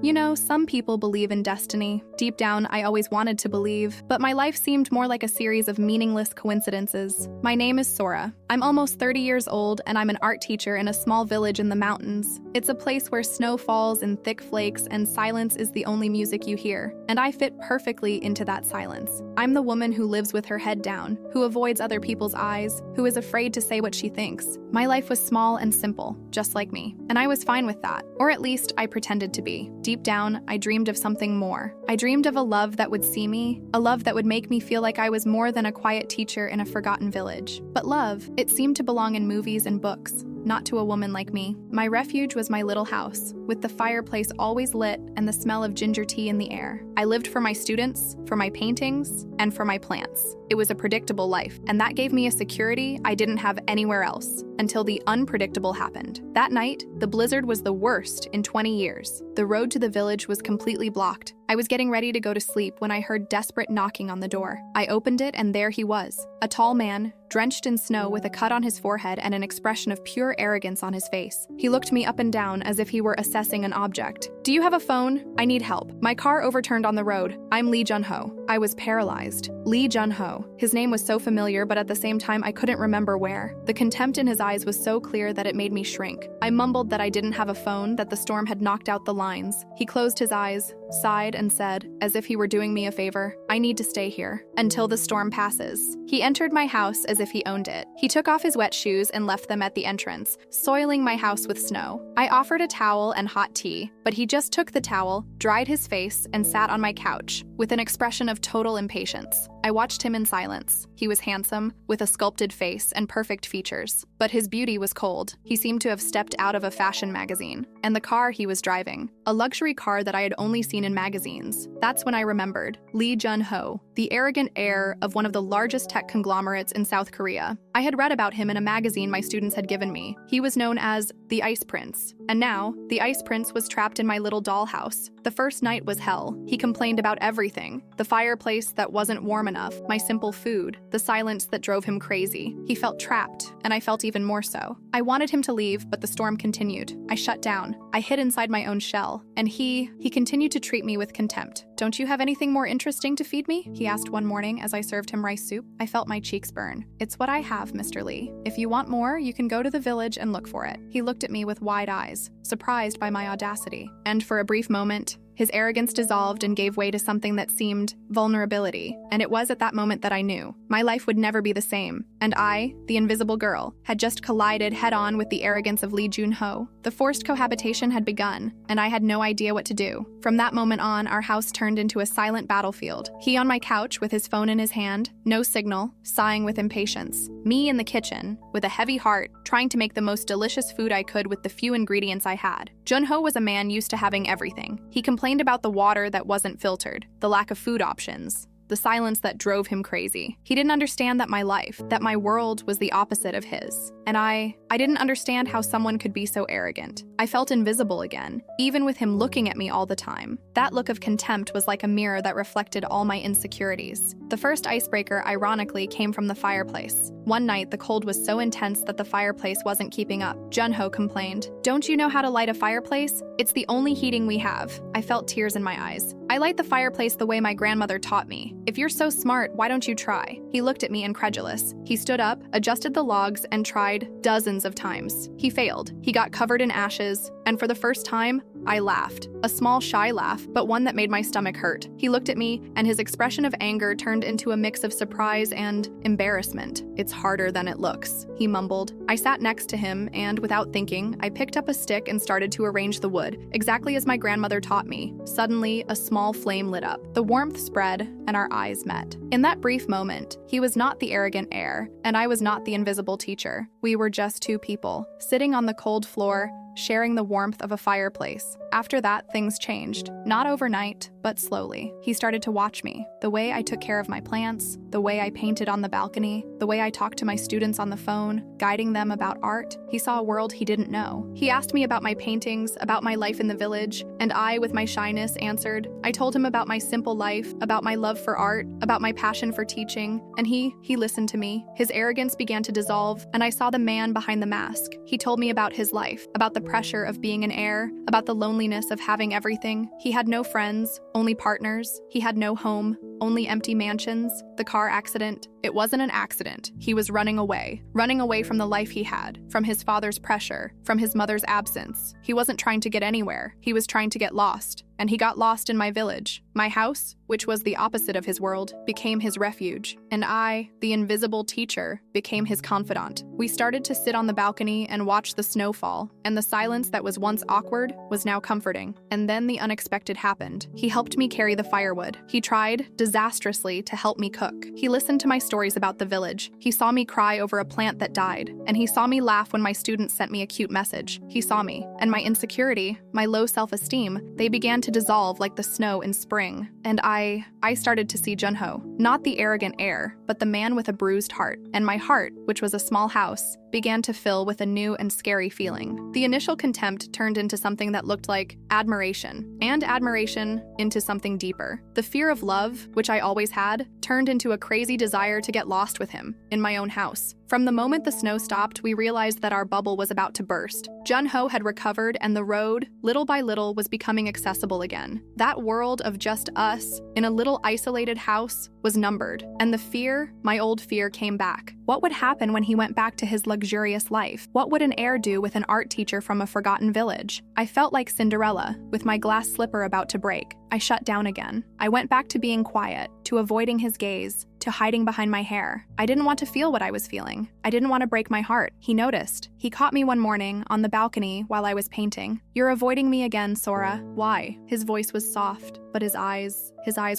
You know, some people believe in destiny. Deep down, I always wanted to believe, but my life seemed more like a series of meaningless coincidences. My name is Sora. I'm almost 30 years old, and I'm an art teacher in a small village in the mountains. It's a place where snow falls in thick flakes and silence is the only music you hear, and I fit perfectly into that silence. I'm the woman who lives with her head down, who avoids other people's eyes, who is afraid to say what she thinks. My life was small and simple, just like me, and I was fine with that, or at least I pretended to be. Deep down, I dreamed of something more. I dreamed of a love that would see me, a love that would make me feel like I was more than a quiet teacher in a forgotten village. But love, it seemed to belong in movies and books, not to a woman like me. My refuge was my little house, with the fireplace always lit and the smell of ginger tea in the air. I lived for my students, for my paintings, and for my plants. It was a predictable life, and that gave me a security I didn't have anywhere else, until the unpredictable happened. That night, the blizzard was the worst in 20 years. The road to the village was completely blocked. I was getting ready to go to sleep when I heard desperate knocking on the door. I opened it, and there he was, a tall man, drenched in snow with a cut on his forehead and an expression of pure arrogance on his face. He looked me up and down as if he were assessing an object. "Do you have a phone? I need help. My car overturned on the road. I'm Lee Jun-ho." I was paralyzed. Lee Jun-ho. His name was so familiar, but at the same time I couldn't remember where. The contempt in his eyes was so clear that it made me shrink. I mumbled that I didn't have a phone, that the storm had knocked out the lines. He closed his eyes, sighed, and said, as if he were doing me a favor, "I need to stay here until the storm passes." He entered my house as if he owned it. He took off his wet shoes and left them at the entrance, soiling my house with snow. I offered a towel and hot tea, but he just took the towel, dried his face, and sat on my couch, with an expression of total impatience. I watched him in silence. He was handsome, with a sculpted face and perfect features, but his beauty was cold. He seemed to have stepped out of a fashion magazine. And the car he was driving, a luxury car that I had only seen in magazines. That's when I remembered. Lee Jun-ho, the arrogant heir of one of the largest tech conglomerates in South Korea. I had read about him in a magazine my students had given me. He was known as the Ice Prince. And now, the Ice Prince was trapped in my little dollhouse. The first night was hell. He complained about everything. The fireplace that wasn't warm enough, my simple food, the silence that drove him crazy. He felt trapped, and I felt even more so. I wanted him to leave, but the storm continued. I shut down. I hid inside my own shell, and he continued to treat me with contempt. "Don't you have anything more interesting to feed me?" he asked one morning as I served him rice soup. I felt my cheeks burn. "It's what I have, Mr. Lee. If you want more, you can go to the village and look for it." He looked at me with wide eyes, surprised by my audacity. And for a brief moment, his arrogance dissolved and gave way to something that seemed vulnerability, and it was at that moment that I knew. My life would never be the same, and I, the invisible girl, had just collided head-on with the arrogance of Lee Jun-ho. The forced cohabitation had begun, and I had no idea what to do. From that moment on, our house turned into a silent battlefield. He on my couch with his phone in his hand, no signal, sighing with impatience. Me in the kitchen, with a heavy heart, trying to make the most delicious food I could with the few ingredients I had. Jun-ho was a man used to having everything. He complained about the water that wasn't filtered, the lack of food options, the silence that drove him crazy. He didn't understand that my life, that my world was the opposite of his. And I didn't understand how someone could be so arrogant. I felt invisible again, even with him looking at me all the time. That look of contempt was like a mirror that reflected all my insecurities. The first icebreaker, ironically, came from the fireplace. One night, the cold was so intense that the fireplace wasn't keeping up. Jun-ho complained, "Don't you know how to light a fireplace? It's the only heating we have." I felt tears in my eyes. "I light the fireplace the way my grandmother taught me. If you're so smart, why don't you try?" He looked at me incredulous. He stood up, adjusted the logs, and tried dozens of times. He failed. He got covered in ashes, and for the first time, I laughed. A small, shy laugh, but one that made my stomach hurt. He looked at me, and his expression of anger turned into a mix of surprise and embarrassment. "It's harder than it looks," he mumbled. I sat next to him, and without thinking, I picked up a stick and started to arrange the wood, exactly as my grandmother taught me. Suddenly, a small flame lit up. The warmth spread, and our eyes met. In that brief moment, he was not the arrogant heir, and I was not the invisible teacher. We were just two people, sitting on the cold floor, sharing the warmth of a fireplace. After that, things changed. Not overnight, but slowly. He started to watch me, the way I took care of my plants, the way I painted on the balcony, the way I talked to my students on the phone, guiding them about art. He saw a world he didn't know. He asked me about my paintings, about my life in the village, and I, with my shyness, answered. I told him about my simple life, about my love for art, about my passion for teaching, and he listened to me. His arrogance began to dissolve, and I saw the man behind the mask. He told me about his life, about the pressure of being an heir, about the loneliness of having everything. He had no friends, only partners. He had no home, only empty mansions. The car accident. It wasn't an accident. He was running away from the life he had, from his father's pressure, from his mother's absence. He wasn't trying to get anywhere. He was trying to get lost. And he got lost in my village. My house, which was the opposite of his world, became his refuge. And I, the invisible teacher, became his confidant. We started to sit on the balcony and watch the snow fall, and the silence that was once awkward was now comforting. And then the unexpected happened. He helped me carry the firewood. He tried, disastrously, to help me cook. He listened to my stories about the village. He saw me cry over a plant that died, and he saw me laugh when my students sent me a cute message. He saw me, and my insecurity, my low self-esteem, they began to dissolve like the snow in spring. And I started to see Jun-ho, not the arrogant heir, but the man with a bruised heart. And my heart, which was a small house, began to fill with a new and scary feeling. The initial contempt turned into something that looked like admiration, and admiration into something deeper. The fear of love, which I always had, turned into a crazy desire to get lost with him, in my own house. From the moment the snow stopped, we realized that our bubble was about to burst. Jun-ho had recovered, and the road, little by little, was becoming accessible again. That world of just us, in a little isolated house, was numbered, and the fear, my old fear, came back. What would happen when he went back to his luxurious life? What would an heir do with an art teacher from a forgotten village? I felt like Cinderella, with my glass slipper about to break. I shut down again. I went back to being quiet, to avoiding his gaze, to hiding behind my hair. I didn't want to feel what I was feeling. I didn't want to break my heart. He noticed. He caught me one morning on the balcony while I was painting. "You're avoiding me again, Sora. Why?" His voice was soft, but his eyes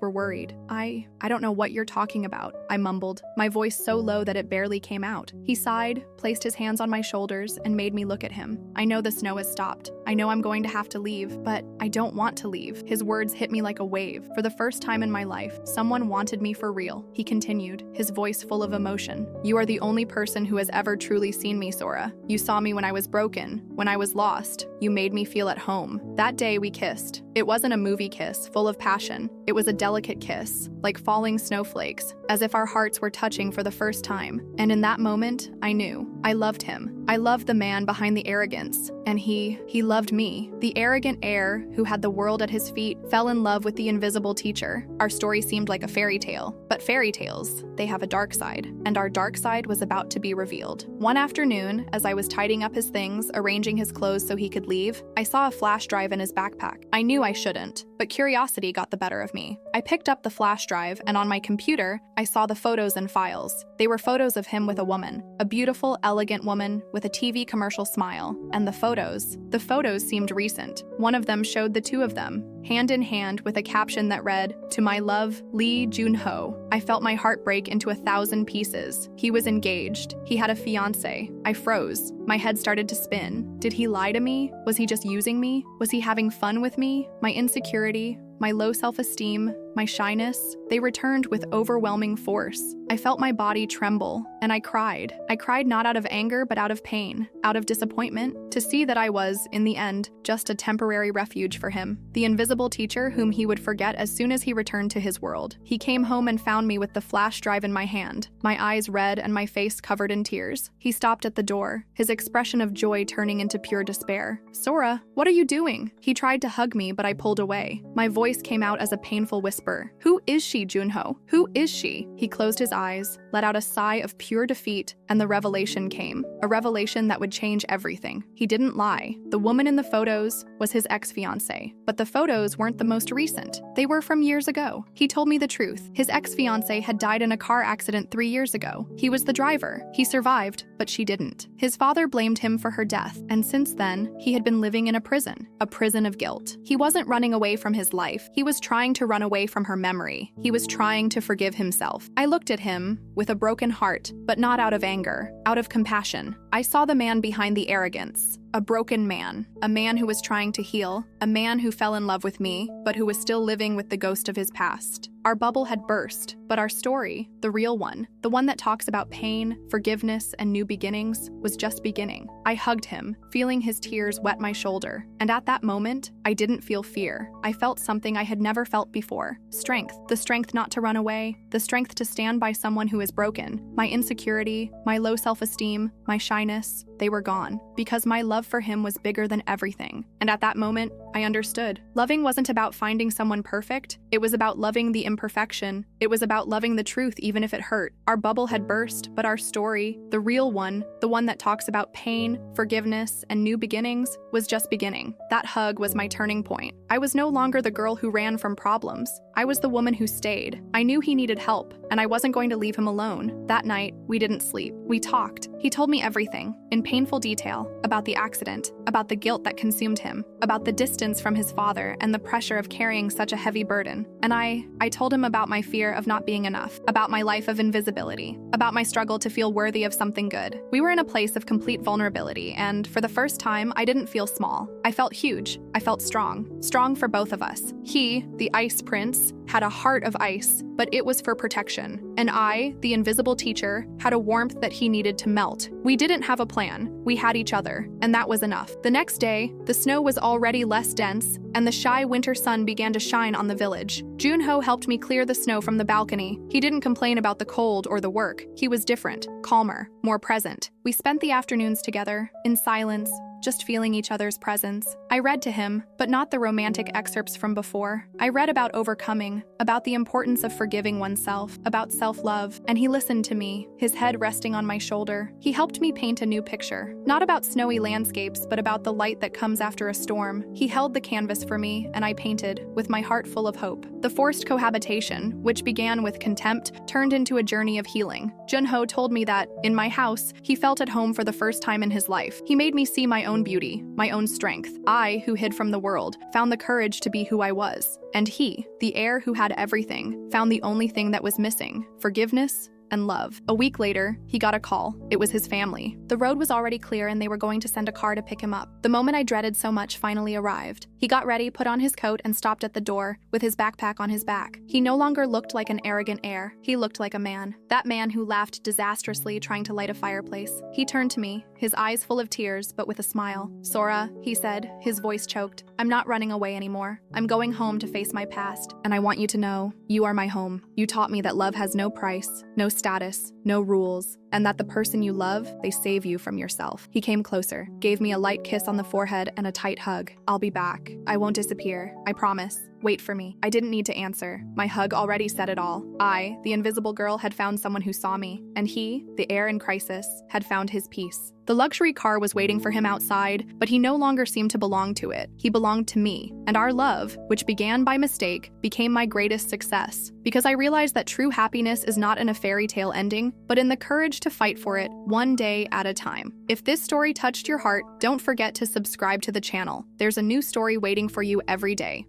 were worried. I don't know what you're talking about," I mumbled, my voice so low that it barely came out. He sighed, placed his hands on my shoulders, and made me look at him. "I know the snow has stopped. I know I'm going to have to leave, but I don't want to leave." His words hit me like a wave. For the first time in my life, someone wanted me for real. He continued, his voice full of emotion. "You are the only person who has ever truly seen me, Sora. You saw me when I was broken, when I was lost. You made me feel at home." That day we kissed. It wasn't a movie kiss, full of passion. It was a delicate kiss, like falling snowflakes, as if our hearts were touching for the first time. And in that moment, I knew. I loved him. I loved the man behind the arrogance, and he loved me. The arrogant heir, who had the world at his feet, fell in love with the invisible teacher. Our story seemed like a fairy tale, but fairy tales, they have a dark side, and our dark side was about to be revealed. One afternoon, as I was tidying up his things, arranging his clothes so he could leave, I saw a flash drive in his backpack. I knew I shouldn't, but curiosity got the better of me. I picked up the flash drive, and on my computer, I saw the photos and files. They were photos of him with a woman, a beautiful, elegant woman with a TV commercial smile. And the photos seemed recent. One of them showed the two of them, hand in hand, with a caption that read, "To my love, Lee Jun-ho." I felt my heart break into 1,000 pieces. He was engaged. He had a fiancé. I froze. My head started to spin. Did he lie to me? Was he just using me? Was he having fun with me? My insecurity, my low self-esteem, my shyness, they returned with overwhelming force. I felt my body tremble, and I cried. I cried not out of anger, but out of pain, out of disappointment, to see that I was, in the end, just a temporary refuge for him, the invisible teacher whom he would forget as soon as he returned to his world. He came home and found me with the flash drive in my hand, my eyes red and my face covered in tears. He stopped at the door, his expression of joy turning into pure despair. "Sora, what are you doing?" He tried to hug me, but I pulled away. My voice came out as a painful whisper. "Who is she, Jun-ho? Who is she?" He closed his eyes, let out a sigh of pure defeat, and the revelation came. A revelation that would change everything. He didn't lie. The woman in the photos was his ex-fiancé. But the photos weren't the most recent. They were from years ago. He told me the truth. His ex-fiancé had died in a car accident 3 years ago. He was the driver. He survived, but she didn't. His father blamed him for her death, and since then, he had been living in a prison of guilt. He wasn't running away from his life. He was trying to run away from her memory. He was trying to forgive himself. I looked at him with a broken heart, but not out of anger, out of compassion. I saw the man behind the arrogance. A broken man, a man who was trying to heal, a man who fell in love with me, but who was still living with the ghost of his past. Our bubble had burst, but our story, the real one, the one that talks about pain, forgiveness, and new beginnings, was just beginning. I hugged him, feeling his tears wet my shoulder, and at that moment, I didn't feel fear. I felt something I had never felt before. Strength, the strength not to run away, the strength to stand by someone who is broken. My insecurity, my low self-esteem, my shyness, they were gone, because my love for him was bigger than everything. And at that moment, I understood. Loving wasn't about finding someone perfect. It was about loving the imperfection. It was about loving the truth even if it hurt. Our bubble had burst, but our story, the real one, the one that talks about pain, forgiveness, and new beginnings, was just beginning. That hug was my turning point. I was no longer the girl who ran from problems. I was the woman who stayed. I knew he needed help, and I wasn't going to leave him alone. That night, we didn't sleep. We talked. He told me everything, in painful detail, about the accident, about the guilt that consumed him, about the distance from his father and the pressure of carrying such a heavy burden. And I told him about my fear of not being enough, about my life of invisibility, about my struggle to feel worthy of something good. We were in a place of complete vulnerability, and for the first time, I didn't feel small. I felt huge. I felt strong. Strong for both of us. He, the ice prince, had a heart of ice, but it was for protection. And I, the invisible teacher, had a warmth that he needed to melt. We didn't have a plan. We had each other, and that was enough. The next day, the snow was already less dense, and the shy winter sun began to shine on the village. Jun-ho helped me clear the snow from the balcony. He didn't complain about the cold or the work. He was different, calmer, more present. We spent the afternoons together, in silence, just feeling each other's presence. I read to him, but not the romantic excerpts from before. I read about overcoming, about the importance of forgiving oneself, about self-love, and he listened to me, his head resting on my shoulder. He helped me paint a new picture, not about snowy landscapes, but about the light that comes after a storm. He held the canvas for me, and I painted, with my heart full of hope. The forced cohabitation, which began with contempt, turned into a journey of healing. Jun-ho told me that, in my house, he felt at home for the first time in his life. He made me see my own beauty, my own strength. I, who hid from the world, found the courage to be who I was. And he, the heir who had everything, found the only thing that was missing: forgiveness and love. A week later, he got a call. It was his family. The road was already clear and they were going to send a car to pick him up. The moment I dreaded so much finally arrived. He got ready, put on his coat, and stopped at the door, with his backpack on his back. He no longer looked like an arrogant heir. He looked like a man. That man who laughed disastrously trying to light a fireplace. He turned to me, his eyes full of tears, but with a smile. "Sora," he said, his voice choked. "I'm not running away anymore. I'm going home to face my past. And I want you to know, you are my home. You taught me that love has no price, no status, no rules, and that the person you love, they save you from yourself." He came closer, gave me a light kiss on the forehead and a tight hug. "I'll be back. I won't disappear. I promise. Wait for me." I didn't need to answer. My hug already said it all. I, the invisible girl, had found someone who saw me, and he, the heir in crisis, had found his peace. The luxury car was waiting for him outside, but he no longer seemed to belong to it. He belonged to me, and our love, which began by mistake, became my greatest success, because I realized that true happiness is not in a fairy tale ending, but in the courage to fight for it, one day at a time. If this story touched your heart, don't forget to subscribe to the channel. There's a new story waiting for you every day.